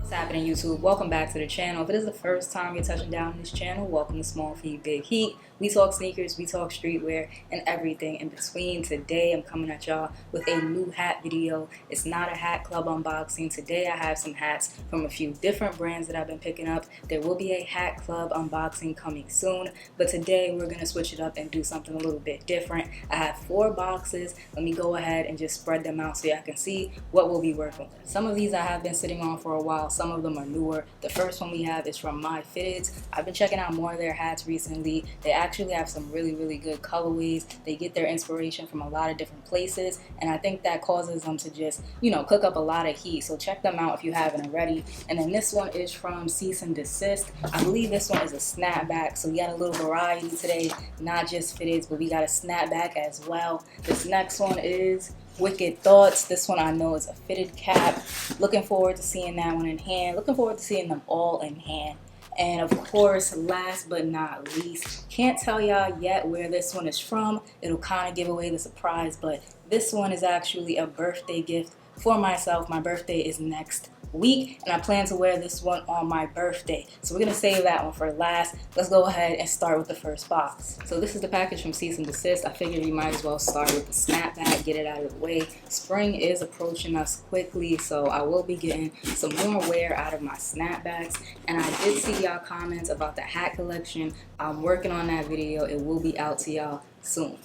What's happening, YouTube? Welcome back to the channel. If it is the first time you're touching down on this channel, welcome to Small Feet Big Heat. We talk sneakers, we talk streetwear, and everything in between. Today I'm coming at y'all with a new hat video. It's not a hat club unboxing. Today I have some hats from a few different brands that I've been picking up. There will be a hat club unboxing coming soon, but today we're going to switch it up and do something a little bit different. I have 4 boxes. Let me go ahead and just spread them out so y'all can see what we'll be working with. Some of these I have been sitting on for a while. Some of them are newer. The first one we have is from NY Fitted. I've been checking out more of their hats recently. They actually have some really good colorways. They get their inspiration from a lot of different places, and I think that causes them to just, cook up a lot of heat. So check them out if you haven't already. And then this one is from Cease and Desist. I believe this one is a snapback, so we got a little variety today, not just fitteds, but we got a snapback as well. This next one is Wicked Thoughts. This one I know is a fitted cap. Looking forward to seeing that one in hand. Looking forward to seeing them all in hand. And of course, last but not least, can't tell y'all yet where this one is from. It'll kind of give away the surprise, but this one is actually a birthday gift for myself. My birthday is next week, and I plan to wear this one on my birthday. So we're gonna save that one for last. Let's go ahead and start with the first box. So this is the package from Cease and Desist. I figured we might as well start with the snapback, get it out of the way. Spring is approaching us quickly, so I will be getting some more wear out of my snapbacks. And I did see y'all comments about the hat collection. I'm working on that video. It will be out to y'all soon.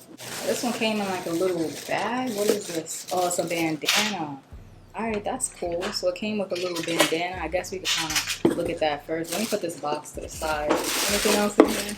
This one came in like a little bag. What is this? Oh, it's a bandana. Alright, that's cool. So it came with a little bandana. I guess we could kind of look at that first. Let me put this box to the side. Anything else in here?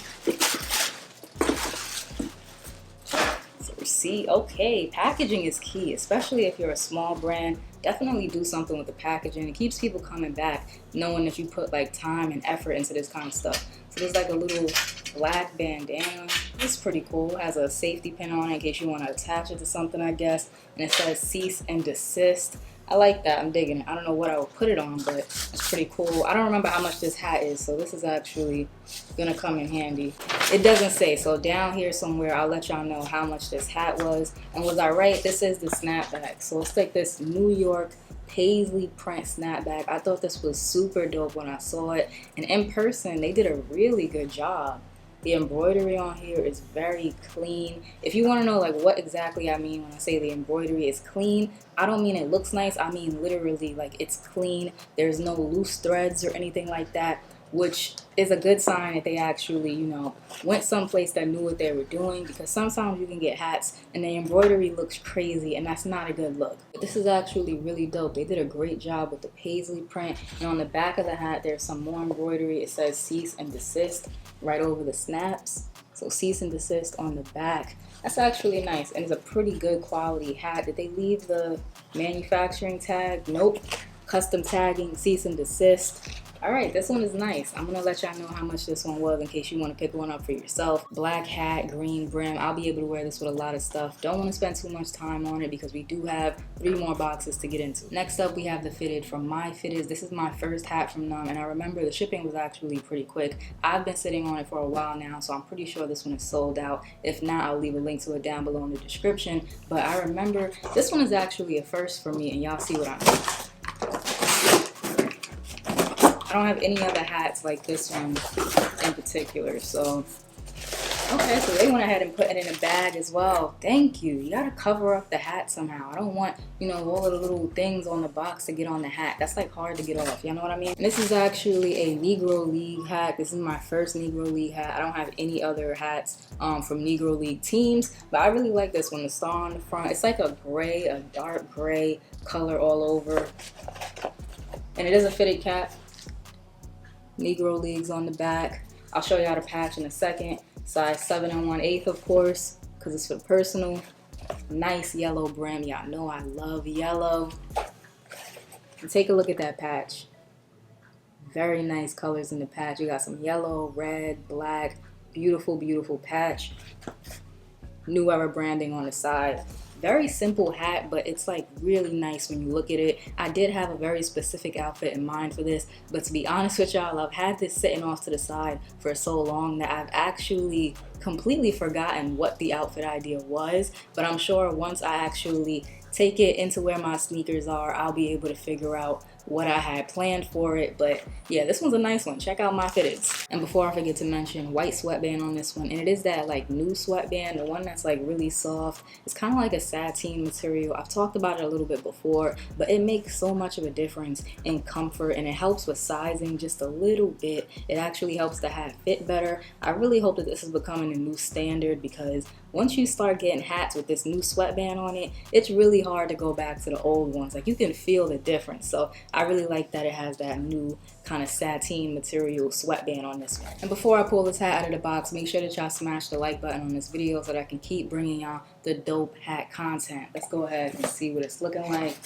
So receipt. Okay, packaging is key, especially if you're a small brand. Definitely do something with the packaging. It keeps people coming back, knowing that you put like time and effort into this kind of stuff. So there's like a little black bandana. It's pretty cool. It has a safety pin on it in case you want to attach it to something, I guess. And it says Cease and Desist. I like that. I'm digging it. I don't know what I would put it on, but it's pretty cool. I don't remember how much this hat is, so this is actually gonna come in handy. It doesn't say, so down here somewhere I'll let y'all know how much this hat was. And was I right? This is the snapback. So it's like this New York Paisley print snapback. I thought this was super dope when I saw it, and in person they did a really good job. The embroidery on here is very clean. If you want to know like what exactly I mean when I say the embroidery is clean, I don't mean it looks nice. I mean literally like it's clean. There's no loose threads or anything like that, which is a good sign that they actually, went someplace that knew what they were doing, because sometimes you can get hats and the embroidery looks crazy and that's not a good look. But this is actually really dope. They did a great job with the Paisley print, and on the back of the hat there's some more embroidery. It says Cease and Desist right over the snaps. So Cease and Desist on the back. That's actually nice, and it's a pretty good quality hat. Did they leave the manufacturing tag? Nope. Custom tagging, Cease and Desist. Alright, this one is nice. I'm going to let y'all know how much this one was in case you want to pick one up for yourself. Black hat, green brim. I'll be able to wear this with a lot of stuff. Don't want to spend too much time on it because we do have 3 more boxes to get into. Next up, we have the Fitted from NY Fitted. This is my first hat from them, and I remember the shipping was actually pretty quick. I've been sitting on it for a while now, so I'm pretty sure this one is sold out. If not, I'll leave a link to it down below in the description. But I remember this one is actually a first for me, and y'all see what I mean. I don't have any other hats like this one in particular, so okay, so they went ahead and put it in a bag as well. Thank you. You gotta cover up the hat somehow. I don't want, all of the little things on the box to get on the hat. That's like hard to get off, you know what I mean? And this is actually a Negro League hat. This is my first Negro League hat. I don't have any other hats from Negro League teams, but I really like this one. The star on the front, it's like a gray, a dark gray color all over, and it is a fitted cap. Negro Leagues on the back. I'll show you how to patch in a second. Size 7 1/8, of course, because it's for personal. Nice yellow brim. Y'all know I love yellow. And take a look at that patch. Very nice colors in the patch. You got some yellow, red, black. Beautiful, beautiful patch. New Era branding on the side. Very simple hat, but it's like really nice when you look at it. I did have a very specific outfit in mind for this, but to be honest with y'all, I've had this sitting off to the side for so long that I've actually completely forgotten what the outfit idea was. But I'm sure once I actually take it into where my sneakers are, I'll be able to figure out what I had planned for it. But yeah, this one's a nice one. Check out my fitteds. And before I forget to mention, white sweatband on this one, and it is that like new sweatband, the one that's like really soft. It's kind of like a sateen material. I've talked about it a little bit before, but it makes so much of a difference in comfort, and it helps with sizing just a little bit. It actually helps the hat fit better. I really hope that this is becoming a new standard, because once you start getting hats with this new sweatband on it, it's really hard to go back to the old ones. Like, you can feel the difference. So I really like that it has that new kind of sateen material sweatband on this one. And before I pull this hat out of the box, make sure that y'all smash the like button on this video so that I can keep bringing y'all the dope hat content. Let's go ahead and see what it's looking like.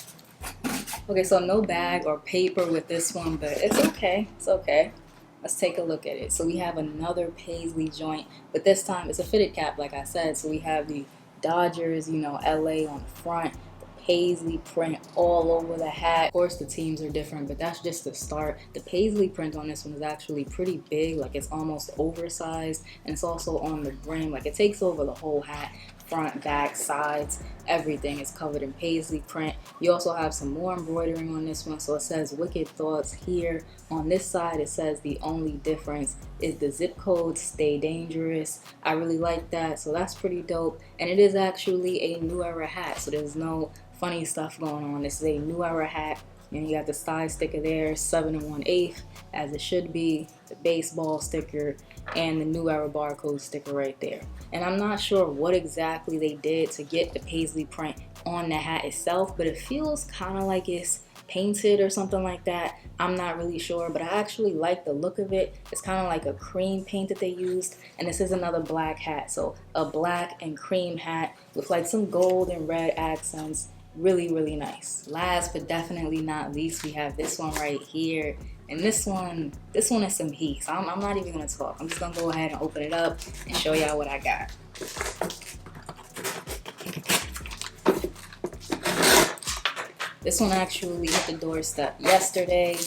Okay, so no bag or paper with this one, but it's okay. It's okay. Let's take a look at it. So we have another Paisley joint, but this time it's a fitted cap, like I said. So we have the Dodgers, you know, LA on the front, the Paisley print all over the hat. Of course, the teams are different, but that's just the start. The Paisley print on this one is actually pretty big, like it's almost oversized, and it's also on the brim, like it takes over the whole hat. Front, back, sides, everything is covered in Paisley print. You also have some more embroidering on this one. So it says Wicked Thoughts here. On this side, it says the only difference is the zip code, stay dangerous. I really like that. So that's pretty dope. And it is actually a new era hat. So there's no funny stuff going on. This is a new era hat. And you got the side sticker there, 7 1/8, as it should be, the baseball sticker, and the new era barcode sticker right there. And I'm not sure what exactly they did to get the Paisley print on the hat itself, but it feels kind of like it's painted or something like that. I'm not really sure, but I actually like the look of it. It's kind of like a cream paint that they used, and this is another black hat. So a black and cream hat with like some gold and red accents. Really, really nice. Last but definitely not least, we have this one right here. And this one is some heat. So I'm not even gonna talk. I'm just gonna go ahead and open it up and show y'all what I got. This one actually hit the doorstep yesterday.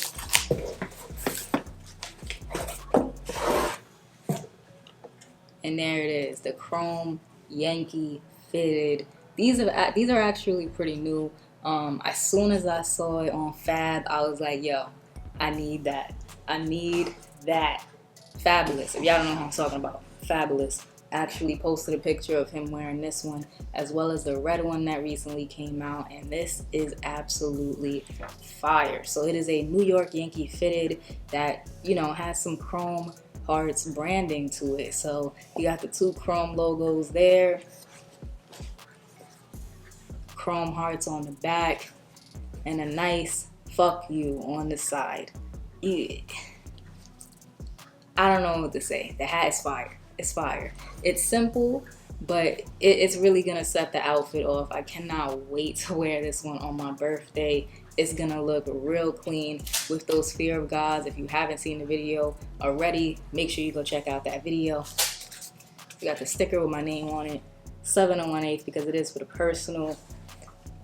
And there it is, the chrome Yankee fitted. These are actually pretty new. As soon as I saw it on Fab, I was like, yo, I need that. I need that. Fabulous. If y'all don't know who I'm talking about, Fabulous actually posted a picture of him wearing this one, as well as the red one that recently came out, and this is absolutely fire. So it is a New York Yankee fitted that, you know, has some chrome hearts branding to it. So you got the 2 chrome logos there, chrome hearts on the back, and a nice fuck you on the side. Yeah. I don't know what to say. The hat is fire. It's fire. It's simple, but it's really gonna set the outfit off. I cannot wait to wear this one on my birthday. It's gonna look real clean with those Fear of Gods. If you haven't seen the video already, make sure you go check out that video. We got the sticker with my name on it, 7 1/8, because it is for the personal.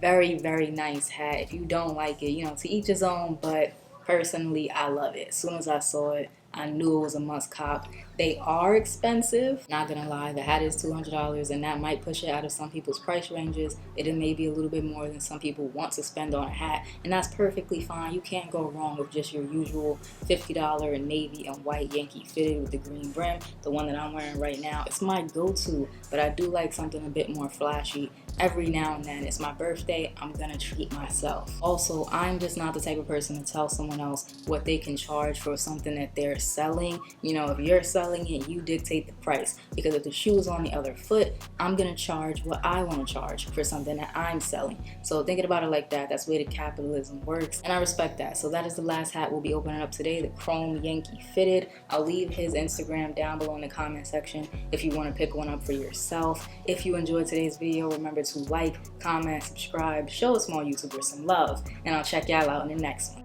Very, very nice hat. If you don't like it, you know, to each his own, but personally, I love it. As soon as I saw it, I knew it was a must cop. They are expensive, not gonna lie. The hat is $200, and that might push it out of some people's price ranges. It may be a little bit more than some people want to spend on a hat, and that's perfectly fine. You can't go wrong with just your usual $50 navy and white Yankee fitted with the green brim. The one that I'm wearing right now, it's my go-to, but I do like something a bit more flashy. Every now and then, it's my birthday, I'm gonna treat myself. Also, I'm just not the type of person to tell someone else what they can charge for something that they're selling. You know, if you're selling it, you dictate the price, because if the shoe is on the other foot, I'm gonna charge what I want to charge for something that I'm selling. So thinking about it like that, that's the way the capitalism works, and I respect that. So that is the last hat we'll be opening up today, the chrome Yankee fitted. I'll leave his Instagram down below in the comment section if you want to pick one up for yourself. If you enjoyed today's video, remember to like, comment, subscribe, show a small YouTuber some love, and I'll check y'all out in the next one.